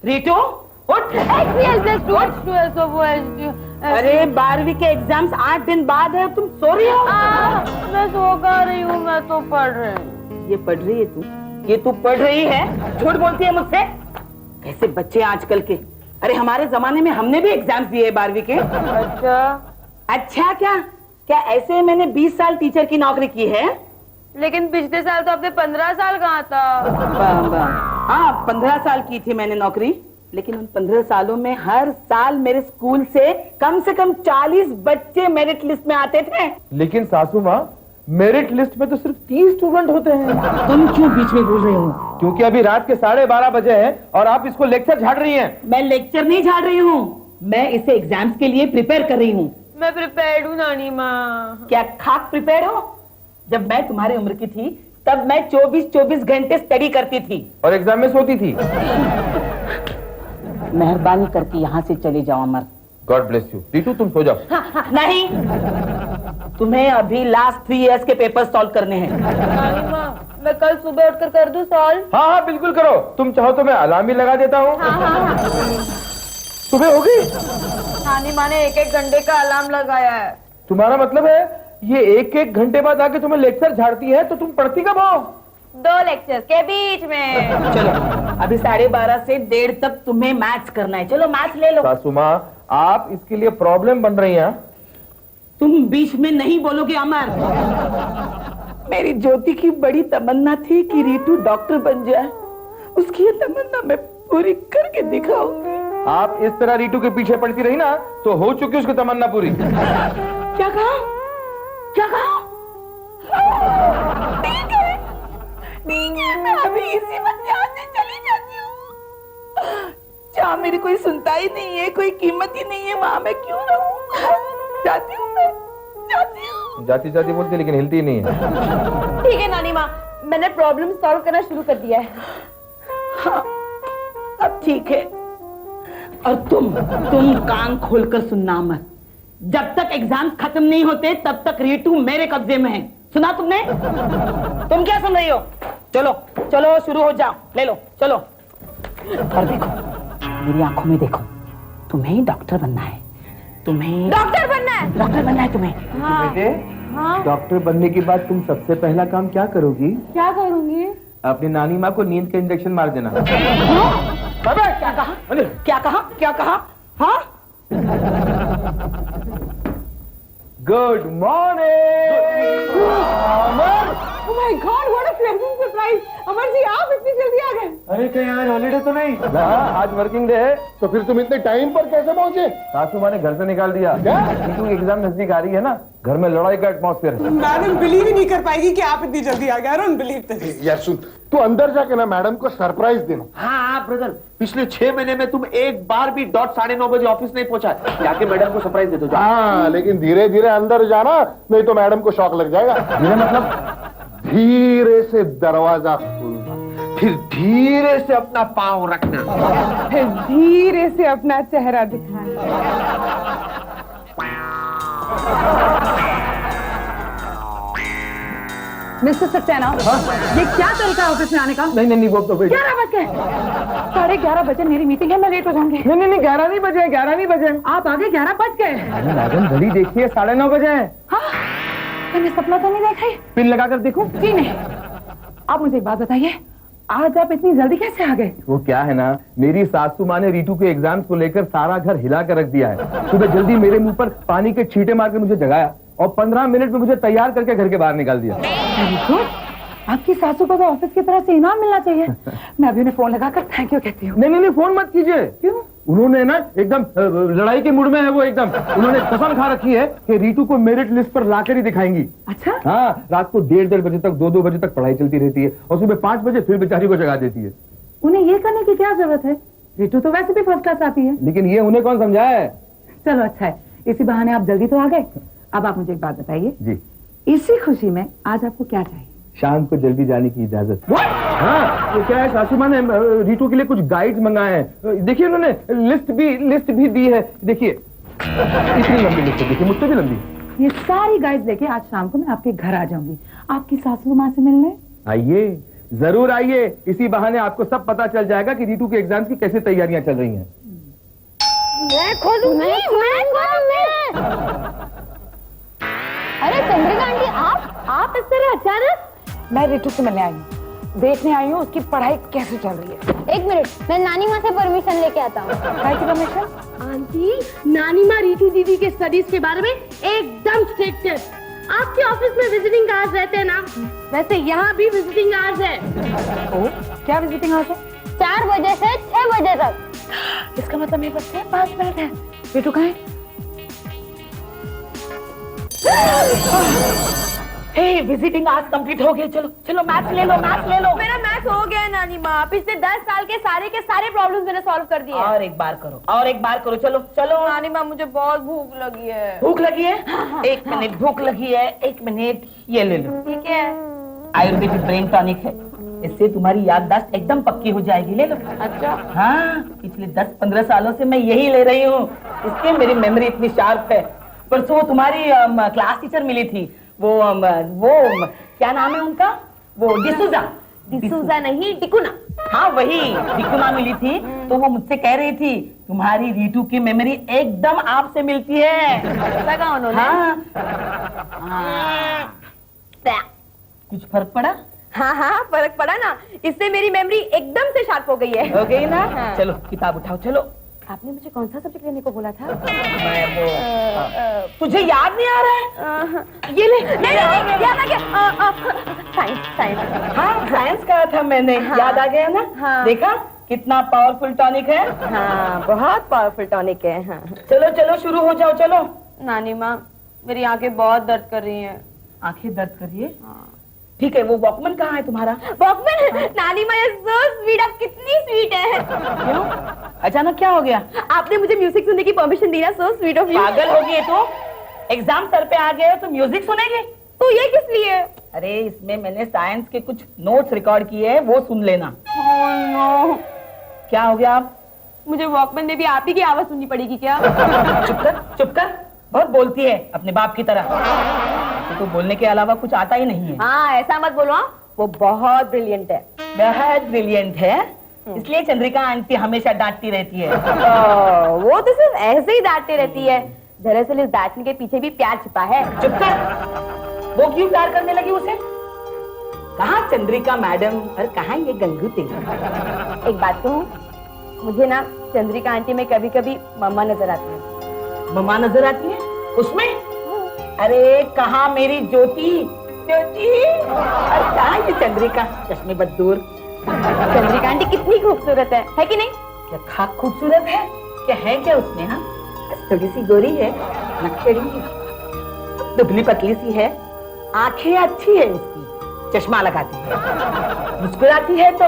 रीटू उठ। अरे 12वीं के एग्जाम्स 8 दिन बाद है, तुम सो रही हो? मैं सो कर रही हूँ, मैं तो पढ़ रही हूँ। ये पढ़ रही है तू? ये तू पढ़ रही है? झूठ बोलती है मुझसे? कैसे बच्चे आजकल के। अरे हमारे जमाने में हमने भी एग्जाम्स दिए है 12वीं के। अच्छा क्या ऐसे मैंने 20 साल टीचर की नौकरी की है? लेकिन पिछले साल तो आपने 15 साल कहा था। हाँ 15 साल की थी मैंने नौकरी, लेकिन उन 15 सालों में हर साल मेरे स्कूल से कम 40 बच्चे मेरिट लिस्ट में आते थे। लेकिन सासू माँ, मेरिट लिस्ट में तो सिर्फ 30 स्टूडेंट होते हैं। तुम क्यों बीच में बोल रहे हो? क्योंकि अभी रात के 12:30 बजे हैं और आप इसको लेक्चर झाड़ रही हैं। मैं लेक्चर नहीं झाड़ रही हूँ, मैं इसे एग्जाम्स के लिए प्रिपेयर कर रही हूँ। मैं प्रिपेयर्ड हूँ नानी माँ। क्या खाक प्रिपेयर हो? जब मैं तुम्हारी उम्र की थी तब मैं 24 घंटे स्टडी करती थी और एग्जाम में सोती थी। मेहरबानी करके यहाँ से चले जाओ Amar. God bless you. Ritu तुम सो जाओ। नहीं, तुम्हें अभी लास्ट 3 इयर्स के पेपर सॉल्व करने हैं। नानी माँ, मैं कल सुबह उठकर कर दूं सॉल्व? हाँ बिल्कुल करो। तुम चाहो तो मैं अलार्म भी लगा देता हूँ। सुबह होगी? नानी माँ ने 1-1 घंटे का अलार्म लगाया है। तुम्हारा मतलब है ये 1-1 घंटे बाद आके तुम्हें लेक्चर झाड़ती है, तो तुम पढ़ती कब हो? 2 लेक्चर्स के बीच में। चलो अभी 12:30 से 1:30 तक तुम्हें मैथ्स करना है। चलो मैथ्स ले लो। सासू माँ, आप इसके लिए प्रॉब्लम बन रही हैं। तुम बीच में नहीं बोलोगे अमर। मेरी ज्योति की बड़ी तमन्ना थी कि रीटू डॉक्टर बन जाए। उसकी ये तमन्ना मैं पूरी करके दिखाऊंगी। आप इस तरह रीटू के पीछे पड़ती रही ना, तो हो चुकी उसकी तमन्ना पूरी। क्या कहा? ठीक है, मैं अभी इसी वक्त यहाँ से चली जाती हूँ। जहाँ मेरी कोई सुनता ही नहीं है, कोई कीमत ही नहीं है, वहाँ मैं क्यों रहूँ? जाती हूँ मैं, जाती हूँ। जाती बोलती लेकिन हिलती ही नहीं है। ठीक है नानी माँ, मैंने प्रॉब्लम सॉल्व करना शुरू कर दिया है। हाँ, अब ठीक है। और तुम कान खोलकर सुनना अमर। जब तक एग्जाम्स खत्म नहीं होते तब तक रीटू मेरे कब्जे में है। सुना तुमने? तुम क्या सुन रही हो? चलो शुरू हो जाओ। ले लो, चलो। और देखो, मेरी आंखों में देखो, तुम्हें डॉक्टर बनना है। डॉक्टर बनना है तुम्हें। हाँ। बेटे, हाँ? डॉक्टर बनने के बाद तुम सबसे पहला काम क्या करोगी? क्या करूंगी? अपनी नानी माँ को नींद का इंजेक्शन मार देना। क्या कहा? हाँ? Good morning. Amar! Oh my God, what a pleasant surprise! Amar ji, आप इतनी जल्दी आ गए? अरे कहीं आज हॉलीडे तो नहीं? आज वर्किंग डे है। तो फिर तुम इतने टाइम पर कैसे पहुंचे? सासू माँ ने घर से निकाल दिया। क्या? क्योंकि एग्जाम नजदीक आ रही है ना, घर में लड़ाई का एटमॉस्फेयर है। मैडम बिलीव ही नहीं कर पाएगी कि आप इतनी जल्दी आ गए। I don't believe this. यार सुन, तू अंदर जाके ना मैडम को सरप्राइज देना। हाँ ब्रदर, पिछले 6 महीने में तुम एक बार भी 9:30 बजे ऑफिस नहीं पहुंचा। जाके मैडम को सरप्राइज दे दो। हाँ, लेकिन धीरे धीरे अंदर जाना, नहीं तो मैडम को शॉक लग जाएगा। मेरा मतलब धीरे से दरवाजा खोलना, फिर धीरे से अपना पांव रखना, फिर धीरे से अपना चेहरा दिखाना। मिस्टर सक्सेना, ये क्या तरीका है ऑफिस में आने का? नहीं वो तो 11 बज गए। 11:30 बजे मेरी मीटिंग है, मैं लेट हो जाऊंगी। नहीं 11 नहीं बजे। आप आगे 11 बज गए। मैडम घड़ी देखिए, 9:30 बजे हैं। हाँ? मैंने सपना तो नहीं देखा है। पिन लगा कर देखो। जी नहीं। आप मुझे एक बात बताइए, आज आप इतनी जल्दी कैसे आ गए? वो क्या है ना, मेरी सासू माँ ने रीटू के एग्जाम्स को लेकर सारा घर हिला कर रख दिया है। सुबह जल्दी मेरे मुंह पर पानी के छींटे मार के मुझे जगाया और 15 मिनट में मुझे तैयार करके घर के बाहर निकाल दिया। आपकी सासू को तो ऑफिस की तरफ से इनाम मिलना चाहिए। मैं अभी उन्हें फोन लगाकर थैंक यू कहती हूँ। नहीं फोन मत कीजिए। क्यों? उन्होंने ना एकदम लड़ाई के मूड में है वो एकदम। उन्होंने कसम खा रखी है कि रीटू को मेरिट लिस्ट पर लाकर ही दिखाएंगी। अच्छा? हाँ, रात को 1:30 बजे तक 2 बजे तक पढ़ाई चलती रहती है और सुबह 5 बजे फिर बेचारी को जगा देती है। उन्हें ये करने की क्या जरूरत है? रीटू तो वैसे भी फर्स्ट क्लास आती है। लेकिन ये उन्हें कौन समझाए? चलो अच्छा है, इसी बहाने आप जल्दी तो आ गए। अब आप मुझे एक बात बताइए जी। इसी खुशी में आज आपको क्या चाहिए? शाम को जल्दी जाने की इजाजत। हाँ, वो क्या है, सासू माँ ने रीटू के लिए कुछ गाइड्स मंगाए हैं। देखिए उन्होंने लिस्ट भी दी है। देखिए इतनी लंबी लिस्ट है, देखिए मुझसे भी लंबी। ये सारी गाइड्स लेके आज शाम को मैं आपके घर आ जाऊंगी, आपकी सासू माँ से मिलने। आइए, जरूर आइए, इसी बहाने आपको सब पता चल जाएगा कि रीटू के एग्जाम्स की कैसे तैयारियां चल रही हैं। मैं खोलूंगी, मैं खोलूंगी। अरे चंद्रिका आंटी, आप इस तरह अचानक? मैं रीटू से मिलने आई हूँ, देखने आई हूँ उसकी पढ़ाई कैसे चल रही है। एक मिनट, मैं नानी माँ से परमिशन लेके आता हूँ। काय की परमिशन? आंटी, नानी माँ रीटू दीदी के स्टडीज के बारे में एकदम स्ट्रिक्ट है। आपके ऑफिस में विजिटिंग आवर्स रहते हैं ना, वैसे यहाँ भी विजिटिंग आवर्स है। ओ, क्या विजिटिंग आवर्स है? 4 बजे से 6 बजे तक। इसका मतलब मेरे पास 5 मिनट है। रीटू कहाँ है? हे, विजिटिंग आवर्स कंप्लीट हो गए। चलो चलो मैथ्स ले लो, मैथ्स ले लो। मेरा मैथ हो गया है नानी माँ, पिछले 10 साल के सारे प्रॉब्लम्स मैंने सॉल्व कर दिए। और एक बार करो, और एक बार करो। चलो चलो। नानी माँ, मुझे बहुत भूख लगी है। भूख लगी है? 1 मिनट, भूख लगी है, 1 मिनट, ये ले लो। ठीक है। आयुर्वेदिक ब्रेन टॉनिक है, इससे तुम्हारी याददाश्त एकदम पक्की हो जाएगी। ले लो। अच्छा। हाँ, पिछले 10-15 सालों से मैं यही ले रही हूँ, इसलिए मेरी मेमोरी इतनी शार्प है। परसों तुम्हारी क्लास टीचर मिली थी, वो क्या नाम है उनका, वो डिसूजा नहीं, टिकुना। हाँ वही टिकुना मिली थी, तो वो मुझसे कह रही थी तुम्हारी रीटू की मेमोरी एकदम आपसे मिलती है। ऐसा कहा उन्होंने? हाँ। कुछ फर्क पड़ा? हाँ, फर्क पड़ा ना, इससे मेरी मेमोरी एकदम से शार्प हो गई है। हो गई ना? हाँ। चलो किताब उठाओ, चलो। आपने मुझे कौन सा सब्जेक्ट लेने को बोला था? मैं वो तुझे याद नहीं आ रहा है? ये ले। नहीं, याद आ गया। साइंस। हाँ, साइंस कहा था मैंने। हाँ। याद आ गया ना? हाँ। देखा कितना पावरफुल टॉनिक है? हाँ, बहुत पावरफुल टॉनिक है। हाँ। चलो चलो शुरू हो जाओ, चलो। नानी माँ, मेरी आंखें बहुत दर्द कर रही हैं। आंखें दर्द कर रही है? ठीक है, वो वॉकमैन कहाँ है तुम्हारा? वॉकमैन? नानी माँ, so sweet, आप कितनी स्वीट है। क्यों? अचानक क्या हो गया? आपने मुझे म्यूजिक सुनने की परमिशन दी ना, so sweet of you। पागल हो गई है तो? एग्जाम सर पे आ गए हो तो म्यूजिक सुनेंगे? तो ये किस लिए? अरे इसमें मैंने साइंस के कुछ नोट्स रिकॉर्ड किए हैं, वो सुन लेना। Oh, no। क्या हो गया आप? मुझे वॉकमैन में भी आप ही की आवाज सुननी पड़ेगी क्या? चुप कर, चुप कर। बहुत बोलती है अपने बाप की तरह, तो बोलने के अलावा कुछ आता ही नहीं है। हाँ, ऐसा मत बोलो। वो बहुत ब्रिलियंट है। बहुत ब्रिलियंट है, इसलिए चंद्रिका आंटी हमेशा डांटती रहती है। वो तो सिर्फ ऐसे ही डांटती रहती है, दरअसल इस डांटने के पीछे भी प्यार छिपा है। चुप कर। वो क्यों प्यार करने लगी उसे? कहाँ चंद्रिका मैडम और कहाँ ये गंगू तेरी? एक बात कहूँ, मुझे ना चंद्रिका आंटी में कभी कभी मम्मा नजर आती है। मम्मा नजर आती है उसमें? अरे कहाँ मेरी ज्योति, ज्योति, और कहाँ ये चंद्रिका चश्मे बदूर? चंद्रिका आंटी कितनी खूबसूरत है कि नहीं? क्या खाक खूबसूरत है? क्या है क्या उसमें? हाँ, थोड़ी सी गोरी है, नक्शेड़ी है, दुबली पतली सी है, आंखें अच्छी है उसकी, चश्मा लगाती है, मुस्कुराती है तो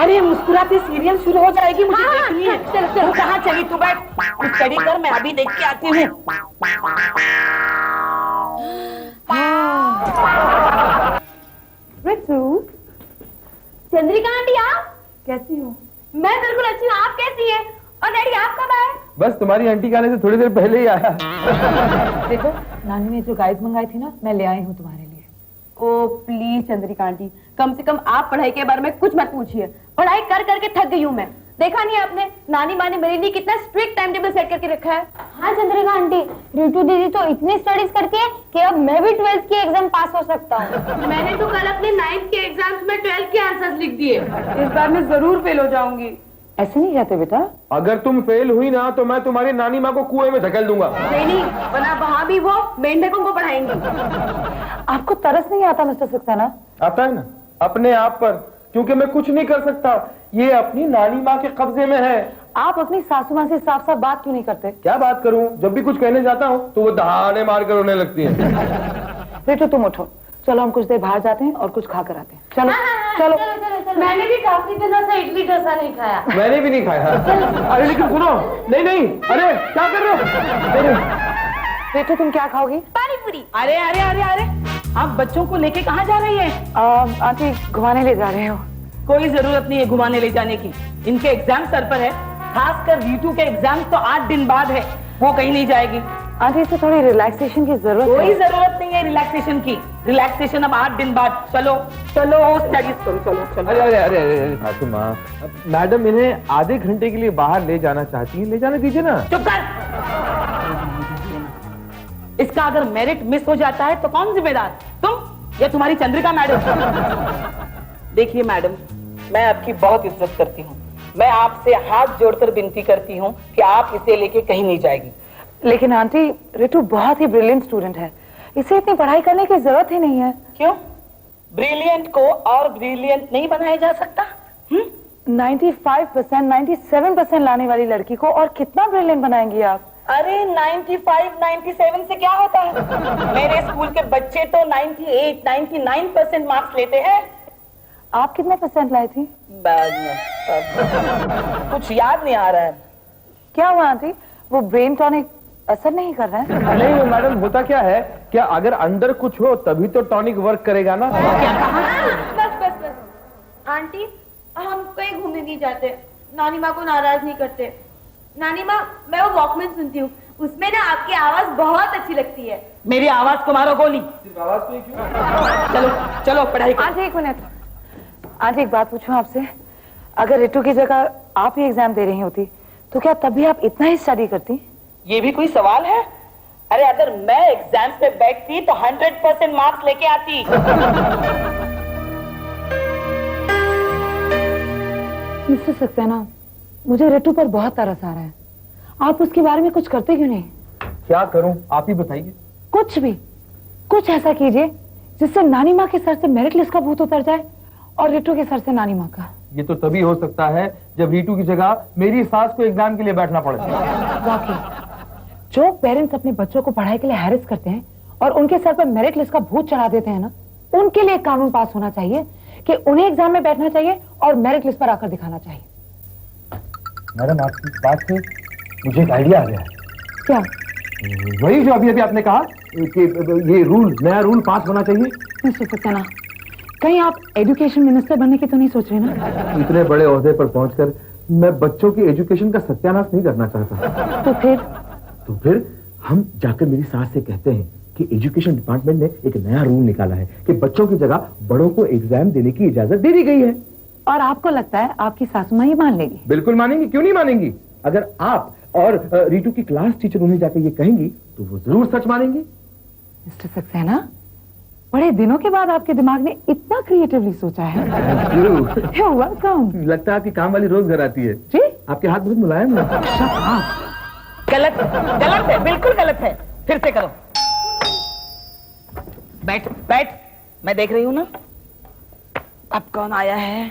अरे मुस्कुराती सीरियल शुरू हो जाएगी, मुझे देखनी है। चलो तू कहाँ चली? तू बैठ, तू स्टडी कर, मैं अभी देख के आती हूँ। चंद्रिका आंटी, आप कैसी हो? मैं बिल्कुल अच्छी हूँ, आप कैसी है? और डैडी आप कब आए? बस तुम्हारी आंटी के आने से थोड़ी देर पहले ही आया। देखो, नानी ने जो गाइड मंगाई थी ना, मैं ले आई हूँ तुम्हारे लिए। ओ प्लीज चंद्रिका आंटी, कम से कम आप पढ़ाई के बारे में कुछ मत पूछिए। पढ़ाई कर करके थक गई हूँ मैं। देखा नहीं आपने, नानी माँ ने मेरे लिए कितना स्ट्रिक्ट टाइम टेबल सेट करके रखा है। हाँ चंद्रिका आंटी, रीटू दीदी तो इतनी स्टडीज करती है कि अब मैं भी 12th की एग्जाम पास हो सकता हूँ। मैंने तो कल अपने 9th के एग्जाम्स में 12th के आंसर्स लिख दिए। इस बार मैं जरूर फेल हो जाऊंगी। ऐसे नहीं कहते बेटा। अगर तुम फेल हुई ना तो मैं तुम्हारी नानी माँ को कुएं में धकेल दूंगा। नहीं, वरना वहाँ भी वो मेंढकों को पढ़ाएंगी। आपको तरस नहीं आता मिस्टर सक्सेना? आता है ना अपने आप पर, क्योंकि मैं कुछ नहीं कर सकता, ये अपनी नानी माँ के कब्जे में है। आप अपनी सासू माँ से साफ साफ बात क्यों नहीं करते? क्या बात करूं? जब भी कुछ कहने जाता हूँ तो वो दहाड़े मार कर रोने लगती है। बेटो तुम उठो, चलो हम कुछ देर बाहर जाते हैं और कुछ खा कर आते हैं। चलो चलो। मैंने भी काफी दिनों से इडली डोसा नहीं खाया। मैंने भी नहीं खाया। अरे लेकिन सुनो, नहीं, अरे क्या कर रहे हो? बेटो तुम क्या खाओगी? पानी पूरी। अरे आप बच्चों को लेके कहाँ जा रही है? आंटी घुमाने ले जा रहे हो? कोई जरूरत नहीं है घुमाने ले जाने की, इनके एग्जाम सर पर है, खासकर रीटू के एग्जाम तो 8 दिन बाद है, वो कहीं नहीं जाएगी। आंटी इसे थोड़ी रिलैक्सेशन की जरूरत कोई है। जरूरत नहीं है रिलैक्सेशन की। रिलैक्सेशन अब 8 दिन बाद। चलो चलो स्टडीज करो, चलो चलो। अरे अरे अरे अरे सासू माँ, मैडम इन्हें आधे घंटे के लिए बाहर ले जाना चाहती हैं, ले जाने दीजिए ना। चुप कर। इसका अगर मेरिट मिस हो जाता है तो कौन जिम्मेदार, तुम या तुम्हारी चंद्रिका मैडम? देखिए मैडम, मैं आपकी बहुत इज्जत करती हूँ। मैं आपसे हाथ जोड़कर विनती करती हूँ कि आप इसे लेके कहीं नहीं जाएगी। लेकिन आंटी रितु बहुत ही ब्रिलियंट स्टूडेंट है, इसे इतनी पढ़ाई करने की जरूरत ही नहीं है। क्यों? ब्रिलियंट को और ब्रिलियंट नहीं बनाया जा सकता? 95%, 97% लाने वाली लड़की को और कितना ब्रिलियंट बनाएंगी आप? अरे 95, 97 से क्या होता है? मेरे स्कूल के बच्चे तो 98, 99% मार्क्स लेते हैं। आप कितने % लाई थी? बाद में कुछ याद नहीं आ रहा है। क्या हुआ आंटी, वो ब्रेन टॉनिक असर नहीं कर रहा है? नहीं मैडम, होता क्या है, क्या अगर अंदर कुछ हो तभी तो टॉनिक वर्क करेगा ना। बस बस बस आंटी, हम कहीं घूमने नहीं जाते, नानी माँ को नाराज नहीं करते। नानी माँ, मैं वो वॉकमैन सुनती हूँ, उसमें ना आपकी आवाज बहुत अच्छी लगती है। मेरी आवाज को मारो गोली। आवाज पे क्यों? चलो चलो पढ़ाई करो। आंटी एक मिनट, आंटी एक बात पूछूं आपसे, अगर रितु की जगह आप ही एग्जाम दे रही होती तो क्या तब भी आप इतना ही स्टडी करती? ये भी कोई सवाल है? अरे अगर मैं एग्जाम्स में बैठती तो 100% मार्क्स लेके आती। मिस्टर सक्सेना, मुझे रितु पर बहुत तरस आ रहा है, आप उसके बारे में कुछ करते क्यों नहीं? क्या करूं, आप ही बताइए। कुछ भी, कुछ ऐसा कीजिए जिससे नानी माँ के सर से मेरिट लिस्ट का भूत उतर जाए और रितु के सर से नानी माँ का। ये तो तभी हो सकता है जब रीटू की जगह मेरी सास को एग्जाम के लिए बैठना पड़े। वाकई, जो पेरेंट्स अपने बच्चों को पढ़ाई के लिए हैरेस करते हैं और उनके सर पर मेरिट लिस्ट का भूत चढ़ा देते हैं ना, उनके लिए कानून पास होना चाहिए कि उन्हें एग्जाम में बैठना चाहिए और मेरिट लिस्ट पर आकर दिखाना चाहिए। मैडम, आपकी बात से मुझे एक आइडिया आ गया है। क्या? वही जो अभी अभी आपने कहा कि ये रूल, नया रूल पास होना चाहिए। मिस्टर सक्सेना, कहीं आप एजुकेशन मिनिस्टर बनने की तो नहीं सोच रहे ना? इतने बड़े ओहदे पर पहुंचकर मैं बच्चों की एजुकेशन का सत्यानाश नहीं करना चाहता। तो फिर हम जाकर मेरी सास से कहते हैं कि एजुकेशन डिपार्टमेंट ने एक नया रूल निकाला है कि बच्चों की जगह बड़ों को एग्जाम देने की इजाजत दे दी गई है। और आपको लगता है आपकी सासू माँ ये मान लेगी? बिल्कुल मानेंगी, क्यों नहीं मानेंगी। अगर आप और रीटू की क्लास टीचर उन्हें जाकर ये कहेंगी तो वो जरूर सच मानेंगी। मिस्टर सक्सेना, बड़े दिनों के बाद आपके दिमाग ने इतना क्रिएटिवली सोचा है। वेलकम। लगता है आपकी काम वाली रोज घर आती है। जी? आपके हाथ बहुत मुलायम है। गलत, गलत है, बिल्कुल गलत है। फिर से करो। बैठ बैठ, मैं देख रही हूँ ना। अब कौन आया है?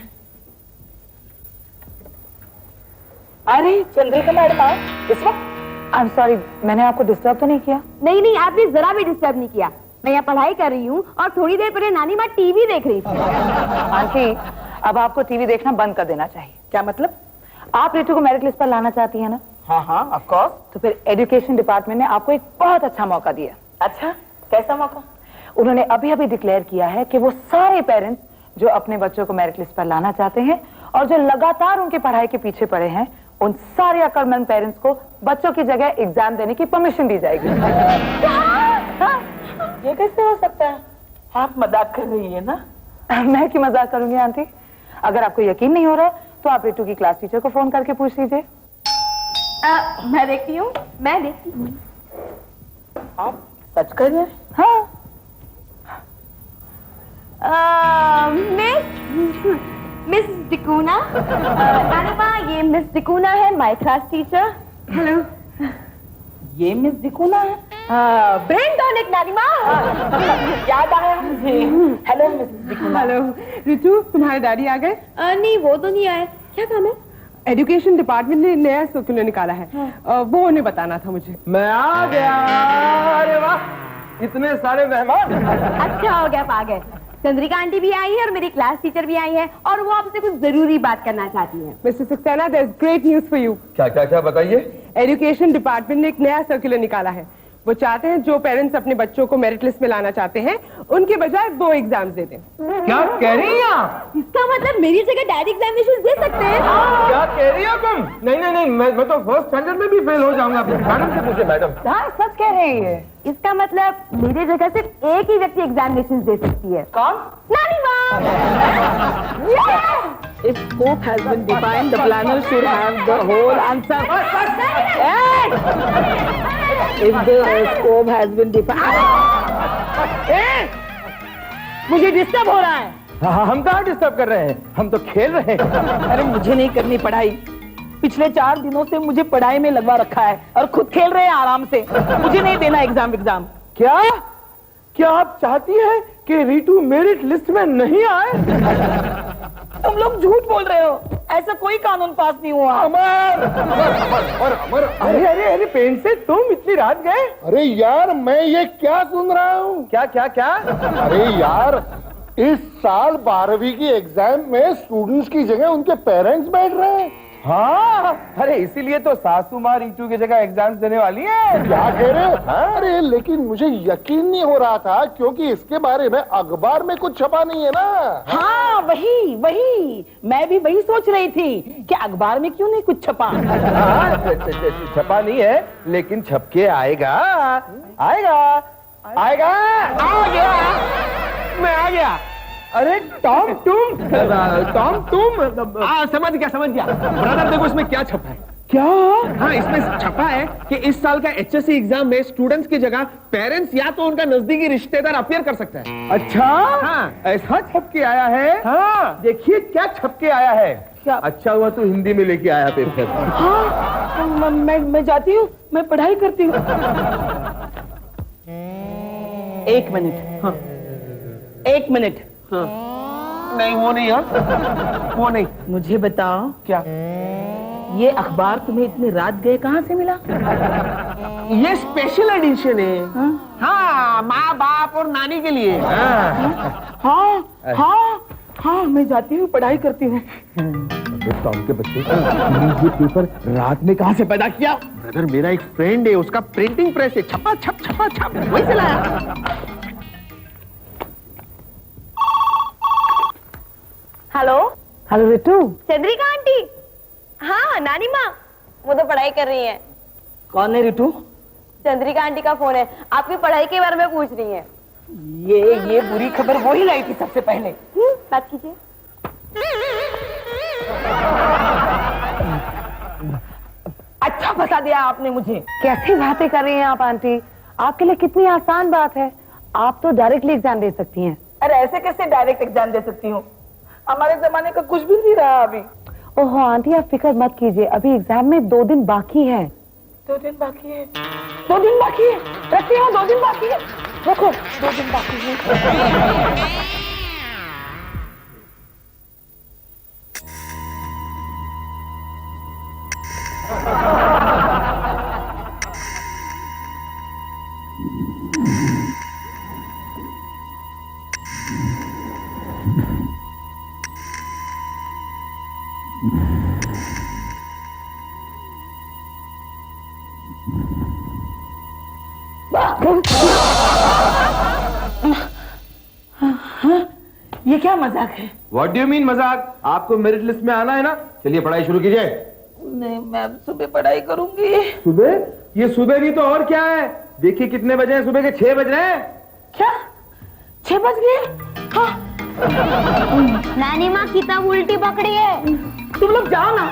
अरे चंद्रिका मैडम आओ इस वक्त। आई एम सॉरी, मैंने आपको डिस्टर्ब तो नहीं किया? नहीं नहीं, आपने जरा भी डिस्टर्ब नहीं किया। मैं यहाँ पढ़ाई कर रही हूँ और थोड़ी देर पहले नानी माँ टीवी देख रही थी। आंटी, अब आपको टीवी देखना बंद कर देना चाहिए। क्या मतलब? आप रितु को मेरिट लिस्ट पर लाना चाहती है ना? हाँ हाँ ऑफ कोर्स। तो फिर एजुकेशन डिपार्टमेंट ने आपको एक बहुत अच्छा मौका दिया। अच्छा, कैसा मौका? उन्होंने अभी अभी डिक्लेयर किया है कि वो सारे पेरेंट्स जो अपने बच्चों को मेरिट लिस्ट पर लाना चाहते हैं और जो लगातार उनकी पढ़ाई के पीछे पड़े हैं, उन सारे अक्लमंद पेरेंट्स को बच्चों की जगह एग्जाम देने की परमिशन दी जाएगी। ये कैसे हो सकता है? आप मजाक कर रही है ना? मैं क्यों मजाक करूंगी आंटी? अगर आपको यकीन नहीं हो रहा तो आप रितु की क्लास टीचर को फोन करके पूछ लीजिए। मैं देखती हूँ, मैं देखती हूँ। आप सच कर रहे हैं? हाँ। मिस डिकूना। नानी माँ, ये मिस डिकूना है, माय क्लास टीचर। हेलो। ये मिस दिकुना है? ब्रेन टॉनिक नानी माँ। याद आया मुझे। Hello miss D'Cunha. Hello Ritu, तुम्हारे डैडी आ गए? नहीं, वो तो नहीं आए। क्या काम है? एजुकेशन डिपार्टमेंट ने नया सर्कुलर निकाला है। वो उन्हें बताना था मुझे। मैं आ गया। अरे वाह, इतने सारे मेहमान। अच्छा हो गया, आ गए। चंद्रिका आंटी भी आई है और मेरी क्लास टीचर भी आई है और वो आपसे कुछ जरूरी बात करना चाहती है। Mister Saxena, there is great news for you. क्या क्या क्या बताइए। एजुकेशन डिपार्टमेंट ने एक नया सर्कुलर निकाला है। वो चाहते हैं जो पेरेंट्स अपने बच्चों को मेरिट लिस्ट में लाना चाहते हैं उनके बजाय 2 एग्जाम्स दे दें। क्या कह रही हैं आप? इसका मतलब मेरी जगह डैडी एग्जामिनेशन दे सकते हैं। क्या कह रही हो तुम? नहीं, मैं तो फर्स्ट स्टैंडर्ड में भी फेल हो जाऊंगा। मैडम से पूछे मैडम। हाँ सच कह रहे हैं ये। इसका मतलब मेरी जगह सिर्फ एक ही व्यक्ति एग्जामिनेशन दे सकती है। कौन? नानी माँ। If scope has been defined, the planner should have the whole answer. If the scope has been defined, मुझे डिस्टर्ब हो रहा है। हम कहाँ डिस्टर्ब कर रहे हैं, हम तो खेल रहे हैं। अरे मुझे नहीं करनी पढ़ाई। पिछले 4 दिनों से मुझे पढ़ाई में लगवा रखा है और खुद खेल रहे हैं आराम से। मुझे नहीं देना एग्जाम। क्या आप चाहती हैं कि रीटू मेरिट लिस्ट में नहीं आए? तुम लोग झूठ बोल रहे हो। ऐसा कोई कानून पास नहीं हुआ। अमर, अरे पेन से तुम इतनी रात गए? अरे यार मैं ये क्या सुन रहा हूँ? क्या? अरे यार इस साल 12वीं की एग्जाम में स्टूडेंट्स की जगह उनके पेरेंट्स बैठ रहे हैं। हाँ, अरे इसीलिए तो सासू माँ रीटू की जगह एग्जाम देने वाली है। क्या कह रहे हो? अरे लेकिन मुझे यकीन नहीं हो रहा था क्योंकि इसके बारे में अखबार में कुछ छपा नहीं है ना। हाँ वही मैं भी वही सोच रही थी कि अखबार में क्यों नहीं कुछ छपा। छपा नहीं है लेकिन छप के आएगा। आ गया। मैं आ गया। अरे टॉम तुम समझ गया ब्रदर। देखो इसमें क्या छपा है। क्या? हाँ, इसमें छपा है कि इस साल का HSC एग्जाम में स्टूडेंट्स की जगह पेरेंट्स या तो उनका नजदीकी रिश्तेदार अपीयर कर सकता है। अच्छा, हाँ। ऐसा छप के आया है। हाँ। देखिए क्या छप के आया है। क्या? अच्छा हुआ तो हिंदी में लेके आया पेपर। हाँ, मैं जाती हूँ, मैं पढ़ाई करती हूँ। 1 मिनट। हाँ 1 मिनट। हाँ। नहीं वो नहीं। मुझे बताओ क्या? ये अखबार तुम्हें इतनी रात गए कहाँ से मिला? ये स्पेशल एडिशन है। हाँ, माँ बाप और नानी के लिए। हाँ मैं जाती हूँ, पढ़ाई करती हूँ। टॉम के बच्चे ये पेपर रात में कहाँ से पैदा किया? ब्रदर मेरा एक फ्रेंड है, उसका प्रिंटिंग प्रेस है। छप वही से लाया। हेलो रितु। चंद्रिका आंटी। हाँ नानी माँ, वो तो पढ़ाई कर रही हैं। कौन है रितु? चंद्रिका आंटी का फोन है, आपकी पढ़ाई के बारे में पूछ रही हैं। ये बुरी खबर वो ही लाई थी सबसे पहले। बात कीजिए। अच्छा फंसा दिया आपने मुझे। कैसी बातें कर रही हैं आप आंटी? आपके लिए कितनी आसान बात है। आप तो डायरेक्टली एग्जाम दे सकती हैं। अरे ऐसे कैसे डायरेक्ट एग्जाम दे सकती हूँ? हमारे जमाने का कुछ भी नहीं रहा अभी। ओहो आंटी आप फिक्र मत कीजिए, अभी एग्जाम में 2 दिन बाकी हैं। 2 दिन बाकी है। 2 दिन बाकी है। रखती हूँ, 2 दिन बाकी है। रखो, 2 दिन बाकी है। ये क्या मजाक है? What do you mean मजाक? आपको मेरिट लिस्ट में आना है ना? चलिए पढ़ाई शुरू कीजिए। नहीं, मैं अब सुबह पढ़ाई करूंगी। सुबह? ये सुबह भी तो और क्या है? देखिए कितने बजे हैं, सुबह के 6 बज रहे हैं। क्या 6 बज गए? हाँ। नानी माँ किताब उल्टी पकड़ी है। तुम लोग जाओ ना,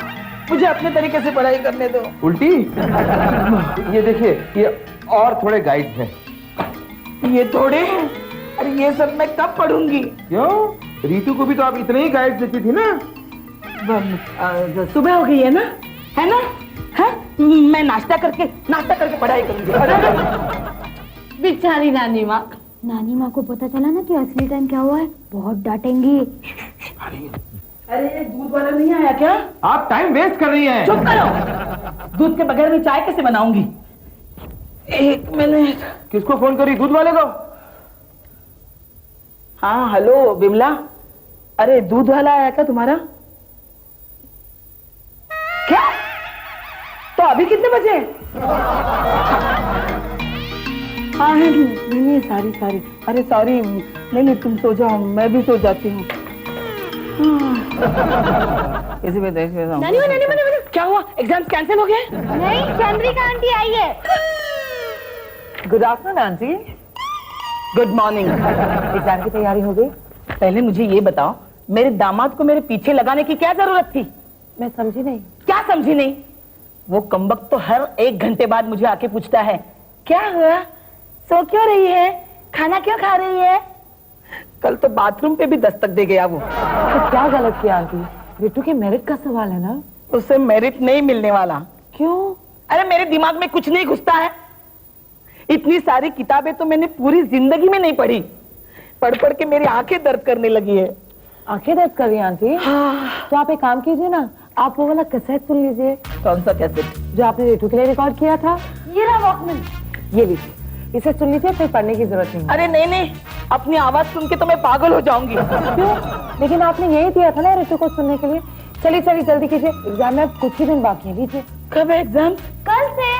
मुझे अपने तरीके से पढ़ाई करने दो। उल्टी? ये देखिए ये और थोड़े गाइड्स हैं। ये थोड़े हैं? अरे ये सब मैं कब पढ़ूंगी? क्यों? रीतू को भी तो आप इतने ही गाइड्स देती थी ना। सुबह हो गई है ना? है ना? है? मैं नाश्ता करके पढ़ाई करूंगी। बेचारी नानी माँ। नानी माँ को पता चला ना कि असली टाइम क्या हुआ है, बहुत डांटेंगी। अरे दूध वाला नहीं आया क्या? आप टाइम वेस्ट कर रही हैं। चुप करो। दूध के बगैर मैं चाय कैसे बनाऊंगी? 1 मिनट। किसको फोन करी? दूध वाले को? हाँ हेलो विमला। अरे दूध वाला आया क्या तुम्हारा? क्या? तो अभी कितने बजे? हाँ नहीं सॉरी अरे सॉरी नहीं तुम सो जाओ, मैं भी सो जाती हूँ। इसी में नानी क्या हुआ, एग्जाम कैंसिल हो गए? नहीं, चंद्रिका आंटी आई है। Good afternoon aunty. Good morning. Exam की तैयारी हो गई? पहले मुझे ये बताओ, मेरे दामाद को मेरे पीछे लगाने की क्या जरूरत थी? मैं समझी नहीं। क्या समझी नहीं? वो कमबख्त तो हर 1 घंटे बाद मुझे आके पूछता है, क्या हुआ, सो क्यों रही है, खाना क्यों खा रही है? कल तो बाथरूम पे भी दस्तक दे गया वो। तो क्या गलत किया आंटी? रितु के मेरिट का सवाल है ना। उससे मेरिट नहीं मिलने वाला। क्यों? अरे मेरे दिमाग में कुछ नहीं घुसता है। इतनी सारी किताबें तो मैंने पूरी जिंदगी में नहीं पढ़ी, पढ़ पढ़ के मेरी आंखें दर्द करने लगी है। आंखें दर्द कर रही हैं आंटी? हाँ। तो आप एक काम कीजिए ना, आप वो वाला कैसेट सुन लीजिए। कौन सा कैसेट? जो आपने रितु के लिए रिकॉर्ड किया था। ये रहा वॉकमैन। ये लीजिए, इसे सुन लीजिए, फिर पढ़ने की जरूरत नहीं। अरे नहीं, अपनी आवाज सुन के तो मैं पागल हो जाऊंगी। क्यों? लेकिन आपने यही दिया था ना रितु को सुनने के लिए। चलिए जल्दी कीजिए, एग्जाम में अब कुछ ही दिन बाकी है। लीजिए। कब है एग्जाम? कल से।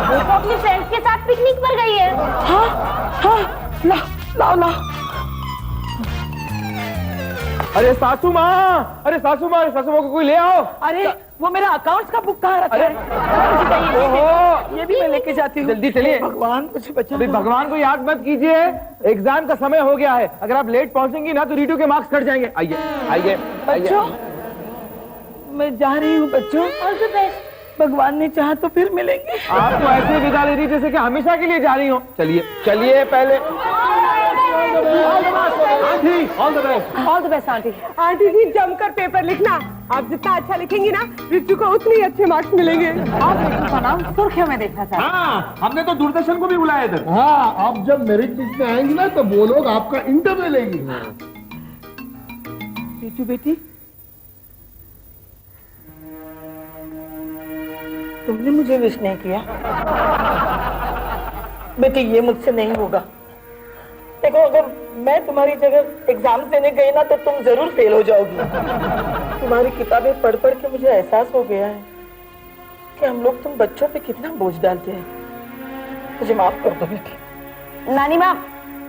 वो तो अपने फ्रेंड्स के साथ पिकनिक पर गई है। हाँ, लाओ। अरे सासू माँ को कोई ले आओ। अरे वो मेरा अकाउंट्स का बुक कहाँ रखा है? मुझे चाहिए। ओहो, ये भी मैं लेके जाती हूँ। जल्दी चलिए। भगवान मुझे बचा। अभी भगवान को याद मत कीजिए, एग्जाम का समय हो गया है। अगर आप लेट पहुंचेंगी ना तो रीटू के मार्क्स कट जाएंगे। आइए। बच्चों, मैं जा रही हूँ बच्चों। All the best. भगवान ने चाहा तो फिर मिलेंगे। आप तो ऐसे विदा ले रही जैसे कि हमेशा के लिए जा रही हो। चलिए पहले। All the best aunty. Aunty ji जमकर पेपर लिखना। आप जितना अच्छा लिखेंगी ना, रितु को उतने ही अच्छे मार्क्स मिलेंगे। आप रितु का नाम सुर्खियों में देखना चाहते हैं। हाँ, हमने तो दूरदर्शन को भी बुलाया इधर। हाँ, आप जब मेरिट लिस्ट में आएंगी ना तो वो लोग आपका इंटरव्यू लेंगे। रीतू बेटी, तुमने मुझे विश नहीं किया। बेटी ये मुझसे नहीं होगा। देखो, अगर मैं तुम्हारी जगह एग्जाम देने गई ना तो तुम जरूर फेल हो जाओगी। तुम्हारी किताबें पढ़ पढ़ के मुझे एहसास हो गया है कि हम लोग तुम बच्चों पे कितना बोझ डालते हैं। मुझे माफ कर दो बेटी। नानी माँ,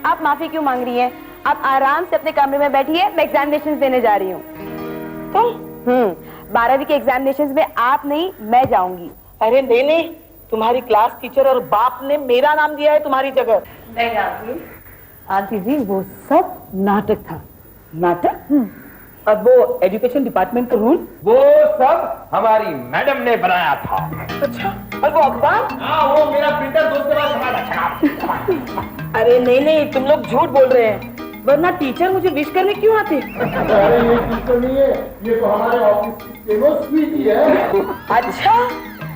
आप माफी क्यों मांग रही हैं? आप आराम से अपने कमरे में बैठिए, मैं एग्जामिनेशंस देने जा रही हूँ। तुम? 12वीं के एग्जामिनेशंस में आप नहीं, मैं जाऊंगी। अरे नहीं, तुम्हारी क्लास टीचर और बाप ने मेरा नाम दिया है तुम्हारी जगह। नहीं आंटी जी, वो सब नाटक था। नाटक? और वो एजुकेशन डिपार्टमेंट का रूल? वो सब हमारी मैडम ने बनाया था। अच्छा, और वो अखबार? हाँ, वो मेरा प्रिंटर दोस्त के पास। अरे नहीं, तुम लोग झूठ बोल रहे हैं, वरना टीचर मुझे विश करने क्यों आते? अरे ये टीचर नहीं है, ये तो हमारे ऑफिस की स्टेनोस्वीटी है। अच्छा,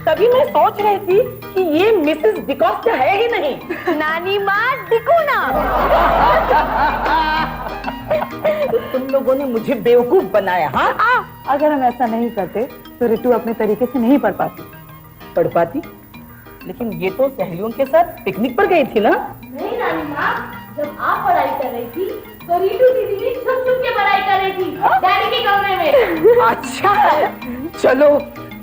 तभी मैं सोच रही थी कि ये मिसेस डिकोस्टा है ही नहीं। नानी माँ, दिखो ना। तो तुम लोगों ने मुझे बेवकूफ बनाया। हाँ, अगर हम ऐसा नहीं करते तो रितु अपने तरीके से नहीं पढ़ पाती। लेकिन ये तो सहेलियों के साथ पिकनिक पर गई थी ना? नहीं नानी माँ, जब आप पढ़ाई कर रही थी तो रीटू दीदी भी छुप छुप के पढ़ाई कर रही थी डैडी के कमरे में। अच्छा,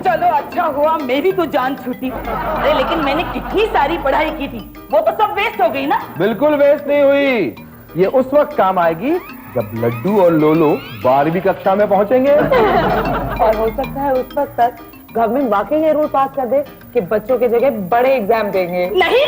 चलो अच्छा हुआ मेरी तो जान छूटी। अरे लेकिन मैंने कितनी सारी पढ़ाई की थी, वो तो सब वेस्ट हो गई ना? बिल्कुल वेस्ट नहीं हुई। ये उस वक्त काम आएगी जब लड्डू और लोलो 12वीं कक्षा में पहुंचेंगे। और हो सकता है उस वक्त तक गवर्नमेंट वाकई ये रूल पास कर दे कि बच्चों की जगह बड़े एग्जाम देंगे। नहीं